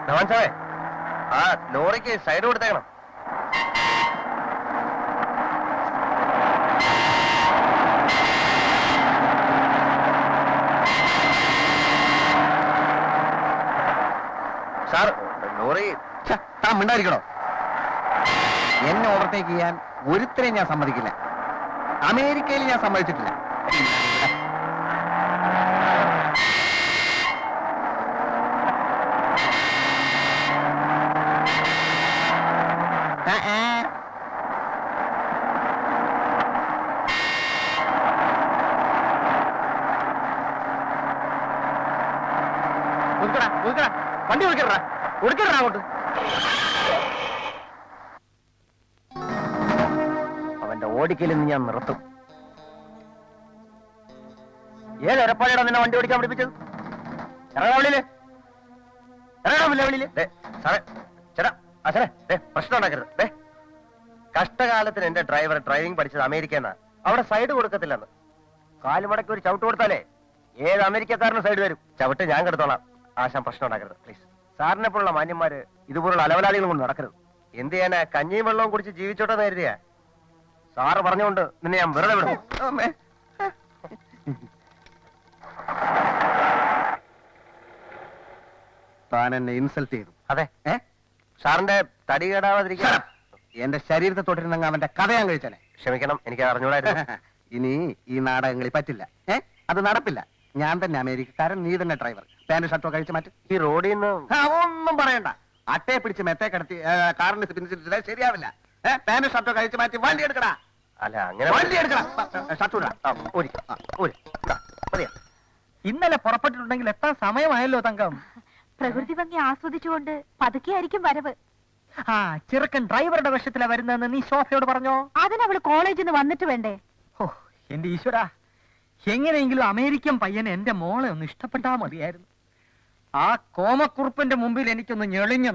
മനസ്സിലായേ? ആ ലോറിക്ക് സൈഡ് കൊടുത്തേക്കണം. സാർ ലോറി മിണ്ടായിരിക്കണോ? എന്നെ ഓവർടേക്ക് ചെയ്യാൻ ഒരുത്തരെയും ഞാൻ സമ്മതിക്കില്ല. അമേരിക്കയിൽ ഞാൻ സമ്മതിച്ചിട്ടില്ല. വണ്ടി കൊടുക്കടാ, കൊടുക്കടാ അങ്ങോട്ട്. അവന്റെ ഓടിക്കലിൽ നിന്ന് ഞാൻ നിർത്തും. ഏത് എരപ്പാടിയാണ് നിന്നെ വണ്ടി ഓടിക്കാൻ പഠിപ്പിച്ചത്? ഇറങ്ങാ വെളിയില്, ഇറങ്ങാമില്ല വെളിയില്. സാറേ ചേട്ടാ, അച്ഛനെ പ്രശ്നം ഉണ്ടാക്കരുത്. കഷ്ടകാലത്തിന് എന്റെ ഡ്രൈവർ ഡ്രൈവിംഗ് പഠിച്ചത് അമേരിക്കന്നാ. അവിടെ സൈഡ് കൊടുക്കത്തില്ലെന്ന്. കാലുമടക്കി ഒരു ചവിട്ട് കൊടുത്താലേ ഏത് അമേരിക്കക്കാരന് സൈഡ് വരും. ചവിട്ട് ഞാൻ കെടുത്തോളാം. ആശാൻ പ്രശ്നം ഉണ്ടാക്കരുത് പ്ലീസ്. സാറിനെ പോലുള്ള മാന്യന്മാര് ഇതുപോലുള്ള അലവലാദികളും കൊണ്ട് നടക്കരുത്. എന്ത് ചെയ്യാനാ? കഞ്ഞിയും വെള്ളവും കുടിച്ച് ജീവിച്ചോട്ടെ കരുതിയാ. സാറ് പറഞ്ഞുകൊണ്ട് നിന്നെ ഞാൻ വെറുതെ വിടും. താൻ എന്നെ ഇൻസൾട്ട് ചെയ്തു. അതെ, സാറിന്റെ തടി കേടാവാതിരിക്കാൻ എന്റെ ശരീരത്തെ തൊട്ടിരുന്നെങ്കിൽ അവന്റെ കഥ ഞാൻ കഴിച്ചാലേ. ക്ഷമിക്കണം, എനിക്ക് അറിഞ്ഞൂടായിരുന്നു. ഇനി ഈ നാടകങ്ങളിൽ പറ്റില്ല. അത് നടപ്പില്ല. ഞാൻ തന്നെ അമേരിക്കക്കാരൻ, നീ തന്നെ ഡ്രൈവർ. പാന്റ് ഷർട്ടോ കഴിച്ച് മാറ്റും. ഈ റോഡിൽ നിന്ന് ഒന്നും പറയണ്ട. അട്ടയെ പിടിച്ച് മെത്തേ കിടത്തി കാറിന് പിടിച്ചിട്ട് ശരിയാവില്ല. പാന്റ് ഷർട്ടോ കഴിച്ച് മാറ്റി വണ്ടി എടുക്കടാ. അല്ല, അങ്ങനെ വണ്ടി എടുക്കടാ. ഷർട്ടൂടാ. ഇന്നലെ പുറപ്പെട്ടിട്ടുണ്ടെങ്കിൽ എത്താൻ സമയമായല്ലോ തങ്കം. പ്രകൃതി ഭംഗി ആസ്വദിച്ചുകൊണ്ട് പതുക്കെയായിരിക്കും വരവ്. ആ ചെറുക്കൻ ഡ്രൈവറുടെ വേഷത്തിലാ വരുന്നതെന്ന് നീ ശോഭയോട് പറഞ്ഞോ? അതിനവള് കോളേജിൽ നിന്ന് വന്നിട്ട് വേണ്ടേ? ഓ എന്റെ ഈശ്വരാ, എങ്ങനെയെങ്കിലും അമേരിക്കൻ പയ്യനെ എന്റെ മോളെ ഒന്ന് ഇഷ്ടപ്പെട്ടാ മതിയായിരുന്നു. ആ കോമക്കുറുപ്പിന്റെ മുമ്പിൽ എനിക്കൊന്ന് ഞെളിഞ്ഞു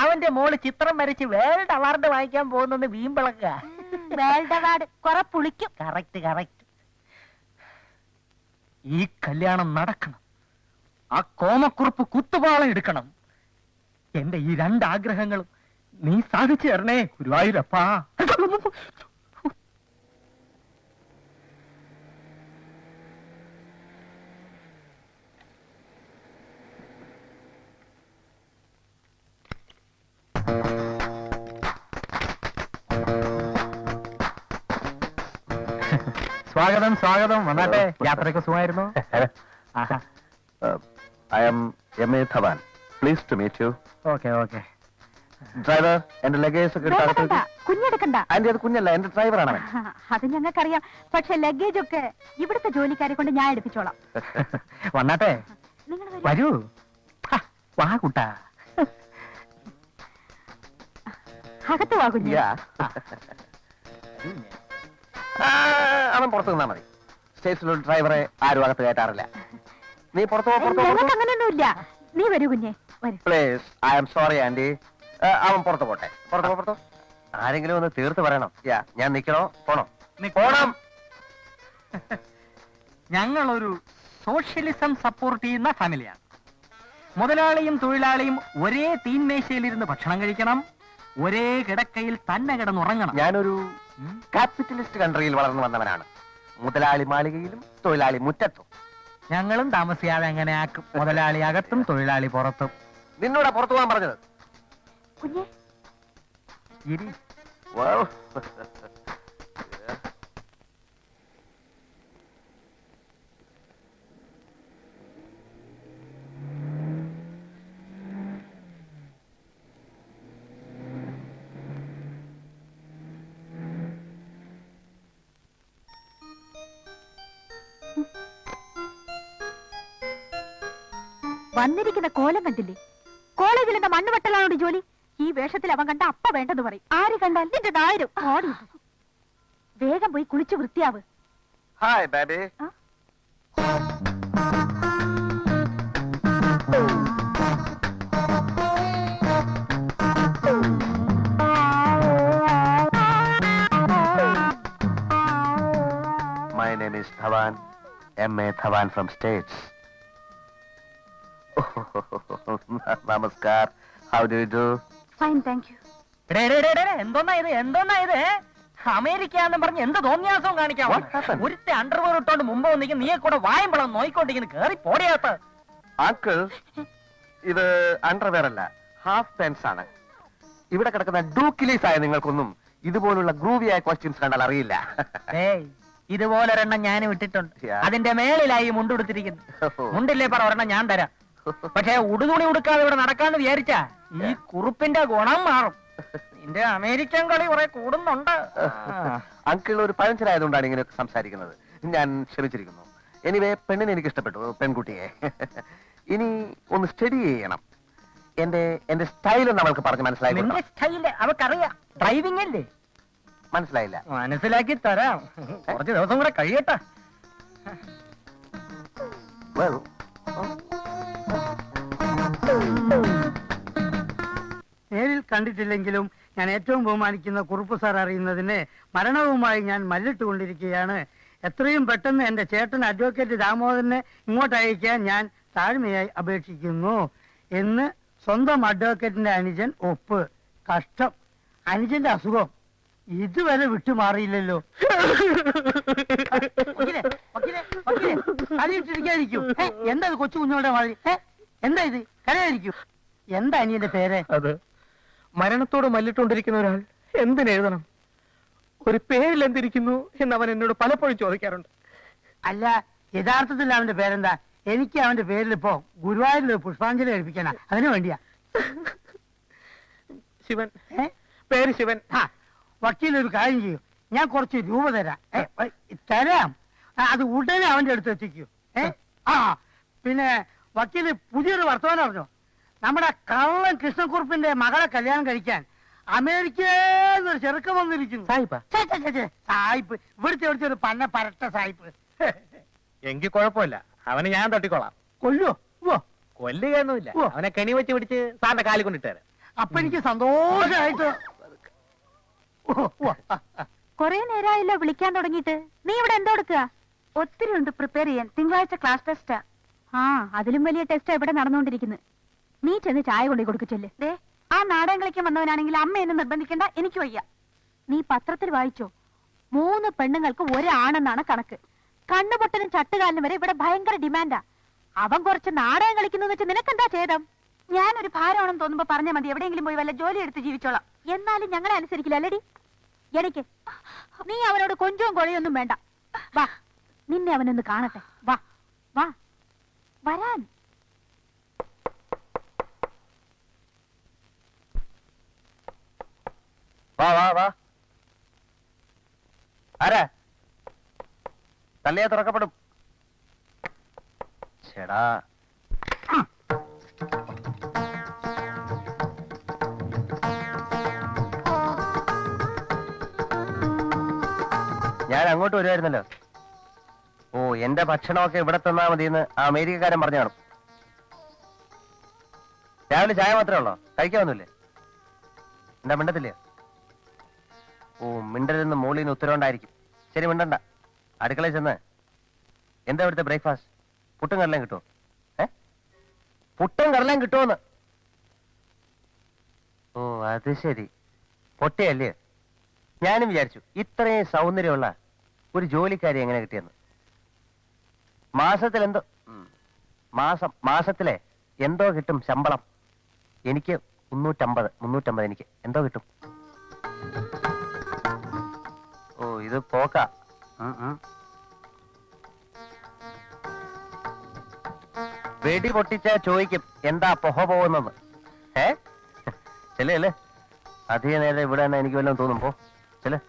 അവന്റെ മോള് ചിത്രം വരച്ച് വേൾഡ് അവാർഡ് വാങ്ങിക്കാൻ പോകുന്നെന്ന് വീമ്പിളക്ക. വേൾഡ് അവാർഡ് കുറെ പുളിക്കും. Correct correct. ഈ കല്യാണം നടക്കണം. ആ കോമക്കുറുപ്പ് കുത്തുപാളം എടുക്കണം. എന്റെ ഈ രണ്ടാഗ്രഹങ്ങളും നീ സാധിച്ചു തരണേ ഗുരുവായൂരപ്പാ. സ്വാഗതം സ്വാഗതം. വന്നാട്ടെ. യാത്രയൊക്കെ സുഖമായിരുന്നു? I am M.A. Dhawan. Pleased to meet you. Okay okay. Driver, എന്റെ ലഗേജ് ഒക്കെ കുഞ്ഞെടുക്കണ്ട. അതിന്റെ അത് കുഞ്ഞല്ല, എന്റെ ഡ്രൈവറാണ്. അത് ഞങ്ങൾക്കറിയാം. പക്ഷെ ലഗേജ് ഒക്കെ ഇവിടുത്തെ ജോലിക്കാരെ കൊണ്ട് ഞാൻ എടുപ്പിച്ചോളാം. വന്നാട്ടെ. നിങ്ങൾ വരൂ. വാ കുട്ടാ. അകത്ത് വാ കുഞ്ഞ്. അവൻ പുറത്ത് നിന്നാ മതി. സ്റ്റേഷനിലൊരു ഡ്രൈവറെ ആരും അകത്ത് കയറ്റാറില്ല. നീ പുറത്തു ഞങ്ങൾക്ക് അങ്ങനെയൊന്നുമില്ല. നീ വരൂ കുഞ്ഞെ. Please. I am sorry aunty. അവൻ പുറത്ത് പോട്ടെ. പുറത്തോ. ആരെങ്കിലും ഒന്ന് തീർത്ത് പറയണം. ഞാൻ നിക്കണോ പോണോ? പോണം. ഞങ്ങളൊരു സോഷ്യലിസം സപ്പോർട്ട് ചെയ്യുന്ന ഫാമിലിയാണ്. മുതലാളിയും തൊഴിലാളിയും ഒരേ തീൻമേശയിലിരുന്ന് ഭക്ഷണം കഴിക്കണം. ഒരേ കിടക്കയിൽ തന്നെ കിടന്നുറങ്ങണം. ഞാനൊരു ക്യാപിറ്റലിസ്റ്റ് കൺട്രിയിൽ വളർന്നു വന്നവനാണ്. മുതലാളി മാളികയിലും തൊഴിലാളി മുറ്റത്തും. ഞങ്ങളും താമസിയാതെ അങ്ങനെ ആക്കും. മുതലാളി അകത്തും തൊഴിലാളി പുറത്തും. നിന്നോടാ പുറത്തു പോകാൻ പറഞ്ഞത്? കുഞ്ഞെ വന്നിരിക്കുന്ന കോലം കണ്ടില്ലേ? കോളേജിൽ എന്താ മണ്ണുവെട്ടലാണോട് ജോലി? ഈ വേഷത്തിൽ അവൻ കണ്ട അപ്പ വേണ്ടെന്ന് പറയും. ആര് കണ്ടാൽ നിന്റെ നായരും ഓടി. വേഗം പോയി കുളിച്ചു വൃത്തിയാവ്. Hi baby. My name is Dhawan, M.A. Dhawan from States. Namaskar. How do you do? Fine, thank you. എന്തോന്നാ ഇത് അമേരിക്ക എന്ന് പറഞ്ഞ് എന്ത് തോന്നിയാസവും കാണിക്കാം. What happened? ഒരുത്തെ അണ്ടർവെയർ ഇട്ടോണ്ട് മുമ്പ് വന്നിക്ക് നീയെ കൂടെ വായുമ്പളം നോയിക്കൊണ്ടിരിക്കുന്നു. കേറി പോടിയാത്ത അങ്കിൾ, ഇത് അണ്ടർവെയർ അല്ല, ഹാഫ് പാൻസ് ആണ്. ഇവിടെ കിടക്കുന്ന ഡൂക്കിലീസ് ആയ നിങ്ങൾക്കൊന്നും ഇതുപോലുള്ള ഗ്രൂവിയായ ക്വസ്റ്റ്യൻസ് കണ്ടാൽ അറിയില്ല. ഇതുപോലെ ഒരെണ്ണം ഞാൻ വിട്ടിട്ടുണ്ട്. Yeah. അതിന്റെ മേളിലായി മുണ്ടെടുത്തിരിക്കുന്നു. മുണ്ടില്ലേ പറ, ഒരെണ്ണം ഞാൻ തരാം. പക്ഷെ ഉടുതുണി ഉടുക്കാതെ ഇവിടെ നടക്കാന്ന് വിചാരിച്ചാ ഈ കുറുപ്പിന്റെ ഗുണം മാറും. നിന്റെ അമേരിക്കൻ കളി കുറെ കൂടുന്നുണ്ട്. അങ്കിൾ ഒരു പഴഞ്ചനായതുകൊണ്ടാണ് ഇങ്ങനെയൊക്കെ സംസാരിക്കുന്നത്. ഞാൻ ക്ഷമിച്ചിരിക്കുന്നു. എനിവേ, പെണ്ണിനെ എനിക്ക് ഇഷ്ടപ്പെട്ടു, പെൺകുട്ടിയെ. ഇനി ഒന്ന് സ്റ്റഡി ചെയ്യണം. എന്റെ സ്റ്റൈലും നമ്മൾക്ക് പറഞ്ഞ് മനസ്സിലായി. നിന്റെ സ്റ്റൈല് അവക്കറിയാം. ഡ്രൈവിംഗ് അല്ലേ? മനസ്സിലായില്ല. മനസ്സിലാക്കി തരാം. കുറച്ച് ദിവസം കൂടെ കഴിയട്ടെ. Well, നേരിൽ കണ്ടിട്ടില്ലെങ്കിലും ഞാൻ ഏറ്റവും ബഹുമാനിക്കുന്ന കുറുപ്പ് സാർ അറിയുന്നതിന് മരണവുമായി ഞാൻ മല്ലിട്ടുകൊണ്ടിരിക്കുകയാണ്. എത്രയും പെട്ടെന്ന് എന്റെ ചേട്ടൻ അഡ്വക്കേറ്റ് ദാമോദരനെ ഇങ്ങോട്ട് അയക്കാൻ ഞാൻ താഴ്മയായി അപേക്ഷിക്കുന്നു എന്ന് സ്വന്തം അഡ്വക്കേറ്റിന്റെ അനുജൻ ഒപ്പ്. കഷ്ടം, അനുജന്റെ അസുഖം ഇതുവരെ വിട്ടുമാറിയില്ലല്ലോ. കളിയിട്ടിരിക്കാതിരിക്കൂ. എന്താ ഇത് കൊച്ചു കുഞ്ഞുങ്ങളുടെ മാതിരി? എന്താ ഇത്? കരയായിരിക്കൂ. എന്താ അനിയന്റെ പേര്? അത് മരണത്തോട് മല്ലിട്ടുകൊണ്ടിരിക്കുന്ന ഒരാൾ എന്തിനെഴുതണം? ഒരു പേരിൽ എന്തിരിക്കുന്നു എന്ന് അവൻ എന്നോട് പലപ്പോഴും ചോദിക്കാറുണ്ട്. അല്ല, യഥാർത്ഥത്തിൽ അവന്റെ പേരെന്താ? എനിക്ക് അവന്റെ പേരിൽ ഇപ്പോ ഗുരുവായൂരിൽ പുഷ്പാഞ്ജലി കഴിപ്പിക്കാനാ, അതിനു വേണ്ടിയാ. ശിവൻ. പേര് ശിവൻ. വക്കീൽ ഒരു കാര്യം ചെയ്യൂ, ഞാൻ കുറച്ച് രൂപ തരാം. തരാം, അത് ഉടനെ അവന്റെ അടുത്ത് എത്തിക്കൂ. പിന്നെ വക്കീല് പുതിയൊരു വർത്തമാനം അറിഞ്ഞോ? നമ്മുടെ കള്ളൻ കൃഷ്ണക്കുറുപ്പിന്റെ മകളെ കല്യാണം കഴിക്കാൻ അമേരിക്കന്നൊരു ചെറുക്കം വന്നിരിക്കുന്നു. സായിപ്പ്, ഇവിടുത്തെ ഒരു പന്ന പരട്ട സായിപ്പ്. എങ്കിൽ കുഴപ്പമില്ല, അവന് ഞാൻ തട്ടിക്കോളാം. കൊല്ലുവോ? കൊല്ലുകയൊന്നുമില്ല, അവനെ കെണി വെച്ച് പിടിച്ച് സാറിന്റെ കാലിൽ കൊണ്ടിട്ടുതരാം. അപ്പൊ എനിക്ക് സന്തോഷമായിട്ട്. കൊറേ നേരമായല്ലോ വിളിക്കാൻ തുടങ്ങിയിട്ട്. നീ ഇവിടെ എന്തോ എടുക്കുക? ഒത്തിരി ഉണ്ട് പ്രിപ്പയർ ചെയ്യാൻ. തിങ്കളാഴ്ച ക്ലാസ് ടെസ്റ്റാ. അതിലും വലിയ ടെസ്റ്റ് ഇവിടെ നടന്നുകൊണ്ടിരിക്കുന്നത്. നീ ചെന്ന് ചായ കൊണ്ടു കൊടുക്കച്ചല്ലേ. ദേ, ആ നാടകം കളിക്കാൻ വന്നവനാണെങ്കിൽ അമ്മ എന്നെ നിർബന്ധിക്കണ്ട, എനിക്ക് വയ്യ. നീ പത്രത്തിൽ വായിച്ചോ? 3 പെണ്ണുങ്ങൾക്ക് ഒരാണെന്നാണ് കണക്ക്. കണ്ണുപൊട്ടനും ചട്ടുകാലിനും വരെ ഇവിടെ ഭയങ്കര ഡിമാൻഡാ. അവൻ കുറച്ച് നാടകം കളിക്കുന്നു വെച്ച് നിനക്കെന്താ ഛേദം? ഞാനൊരു ഭാരമാണെന്ന് തോന്നുമ്പോ പറഞ്ഞാൽ മതി, എവിടെയെങ്കിലും പോയി വല്ല ജോലി എടുത്ത് ജീവിച്ചോളാം. എന്നാലും ഞങ്ങളെ അനുസരിക്കില്ല അല്ലടി. എനിക്ക് നീ അവനോട് കൊഞ്ചവും കൊഴയൊന്നും വേണ്ട. വാ, നിന്നെ അവനൊന്ന് കാണട്ടെ. വാ വാ വരാൻ. വാ വാ വാ. ആരാ? തള്ളിയാ തുറക്കപ്പെടും. ചേടാ, ഞാൻ അങ്ങോട്ട് വരുമായിരുന്നല്ലോ. ഓ, എന്റെ ഭക്ഷണമൊക്കെ ഇവിടെ തന്നാ മതിയെന്ന് ആ അമേരിക്കക്കാരൻ പറഞ്ഞു കാണും. രാവിലെ ചായ മാത്രമേ ഉള്ളോ? കഴിക്കാവുന്നില്ലേ? എന്താ മിണ്ടത്തില്ലേ? ഓ, മിണ്ടലെന്ന് മോളിൽ നിന്ന് ഉത്തരവുണ്ടായിരിക്കും. ശരി, മിണ്ടണ്ട. അടുക്കളയിൽ ചെന്ന് എന്താ ഇവിടുത്തെ ബ്രേക്ക്ഫാസ്റ്റ്? പുട്ടും കടലയും കിട്ടുമോ? പുട്ടും കടലയും കിട്ടുമോന്ന്? ഓ, അത് ശരി. പൊട്ടിയല്ലേ? ഞാനും വിചാരിച്ചു ഇത്രയും സൗന്ദര്യമുള്ള ഒരു ജോലിക്കാരി എങ്ങനെ കിട്ടിയെന്ന്. മാസത്തിൽ എന്തോ മാസത്തിലെ എന്തോ കിട്ടും ശമ്പളം. എനിക്ക് 350 എനിക്ക് എന്തോ കിട്ടും. ഓ, ഇത് പോക്ക. വെടി പൊട്ടിച്ച ചോദിക്കും എന്താ പൊഹ പോകുന്നത്. ചെല്ലേ, അധിക നേരം ഇവിടെ തന്നെ എനിക്ക് വല്ലതും തോന്നുമ്പോ ചെല്ലേ.